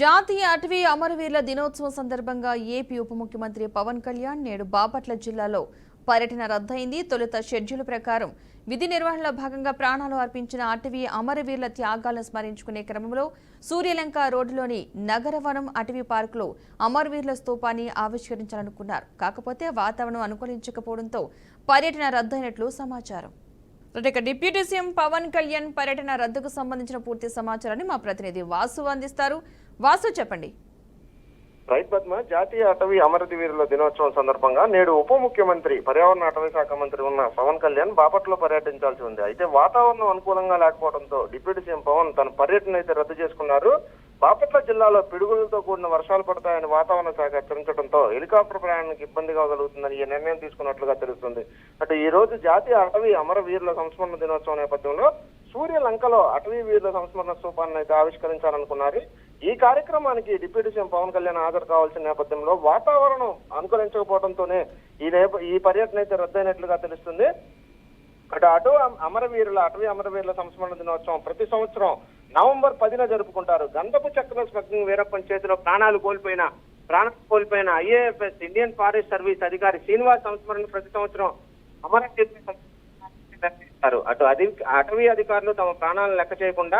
జాతీయ అటవీ అమరవీరుల దినోత్సవం సందర్భంగా ఏపీ ఉప ముఖ్యమంత్రి పవన్ కళ్యాణ్ నేడు బాపట్ల జిల్లాలో పర్యటన రద్దయింది. తొలుత షెడ్యూల్ ప్రకారం విధి నిర్వహణలో భాగంగా ప్రాణాలు అర్పించిన అటవీ అమరవీరుల త్యాగాలను స్మరించుకునే క్రమంలో సూర్యలంక రోడ్డులోని నగరవనం అటవీ పార్కులో అమరవీరుల స్తూపాన్ని ఆవిష్కరించాలనుకున్నారు. కాకపోతే వాతావరణం అనుకూలించకపోవడంతో పర్యటన రద్దయినట్లు సమాచారం. డిప్యూటీ సీఎం పవన్ కళ్యాణ్ పర్యటన రద్దుకు సంబంధించిన పూర్తి సమాచారాన్ని మా ప్రతినిధి వాసు అందిస్తారు. వాసు, చెప్పండి. రైట్ పద్మ, జాతీయ అటవీ అమరవీరుల దినోత్సవం సందర్భంగా నేడు ఉప ముఖ్యమంత్రి పర్యావరణ అటవీ శాఖ మంత్రి ఉన్న పవన్ కళ్యాణ్ బాపట్లో పర్యటించాల్సి ఉంది. అయితే వాతావరణం అనుకూలంగా లేకపోవడంతో డిప్యూటీ సీఎం పవన్ తన పర్యటన అయితే రద్దు చేసుకున్నారు. బాపట్ల జిల్లాలో పిడుగులతో కూడిన వర్షాలు పడతాయని వాతావరణ శాఖ హెచ్చరించడంతో హెలికాప్టర్ ప్రయాణానికి ఇబ్బందిగా కలుగుతుందని ఈ నిర్ణయం తీసుకున్నట్లుగా తెలుస్తుంది. అటు ఈ రోజు జాతీయ అటవీ అమరవీరుల సంస్మరణ దినోత్సవం నేపథ్యంలో సూర్యలంకలో అటవీ వీరుల సంస్మరణ స్తూపాన్ని అయితే ఆవిష్కరించాలనుకున్నారు. ఈ కార్యక్రమానికి డిప్యూటీ సీఎం పవన్ కళ్యాణ్ హాజరు కావాల్సిన నేపథ్యంలో వాతావరణం అనుకరించకపోవడంతోనే ఈ పర్యటన అయితే రద్దయినట్లుగా తెలుస్తుంది. అటవీ అమరవీరుల సంస్మరణ దినోత్సవం ప్రతి సంవత్సరం నవంబర్ 10న జరుపుకుంటారు. గంధపు చక్రం స్మగ్లింగ్ వీరప్పన్ చేతిలో ప్రాణాలు కోల్పోయిన ఐఏఎఫ్ఎస్ ఇండియన్ ఫారెస్ట్ సర్వీస్ అధికారి శ్రీనివాస్ సంస్మరణ ప్రతి సంవత్సరం అమరవీరుల అటవీ అధికారులు తమ ప్రాణాలను లెక్క చేయకుండా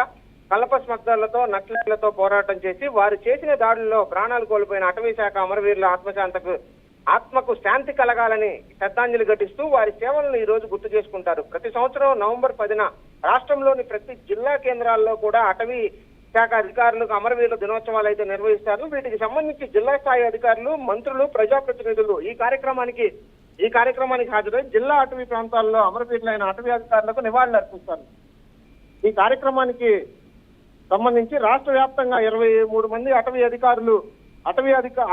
కలప స్మగ్లర్లతో నక్సలైట్లతో పోరాటం చేసి వారు చేసిన దాడుల్లో ప్రాణాలు కోల్పోయిన అటవీ శాఖ అమరవీరుల ఆత్మకు శాంతి కలగాలని శ్రద్ధాంజలి ఘటిస్తూ వారి సేవలను ఈ రోజు గుర్తు చేసుకుంటారు. ప్రతి సంవత్సరం నవంబర్ 10న రాష్ట్రంలోని ప్రతి జిల్లా కేంద్రాల్లో కూడా అటవీ శాఖ అధికారులకు అమరవీరుల దినోత్సవాలు అయితే నిర్వహిస్తారు. వీటికి సంబంధించి జిల్లా స్థాయి అధికారులు, మంత్రులు, ప్రజాప్రతినిధులు ఈ కార్యక్రమానికి హాజరై జిల్లా అటవీ ప్రాంతాల్లో అమరవీరులైన అటవీ అధికారులకు నివాళులు అర్పిస్తారు. ఈ కార్యక్రమానికి సంబంధించి రాష్ట్ర వ్యాప్తంగా 23 మంది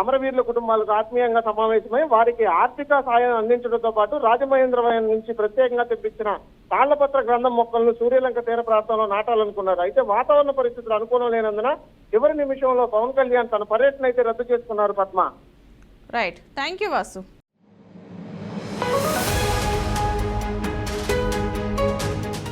అమరవీరుల కుటుంబాలకు ఆత్మీయంగా సమావేశమై వారికి ఆర్థిక సాయం అందించడంతో పాటు రాజమహేంద్రవరం నుంచి ప్రత్యేకంగా తెప్పించిన తాళ్లపత్ర గ్రంథం మొక్కలను సూర్యలంక తీర ప్రాంతంలో నాటాలనుకున్నారు. అయితే వాతావరణ పరిస్థితులు అనుకూలం లేనందున చివరి నిమిషంలో పవన్ కళ్యాణ్ తన పర్యటన అయితే రద్దు చేసుకున్నారు. Padma. Right, thank you Vasu.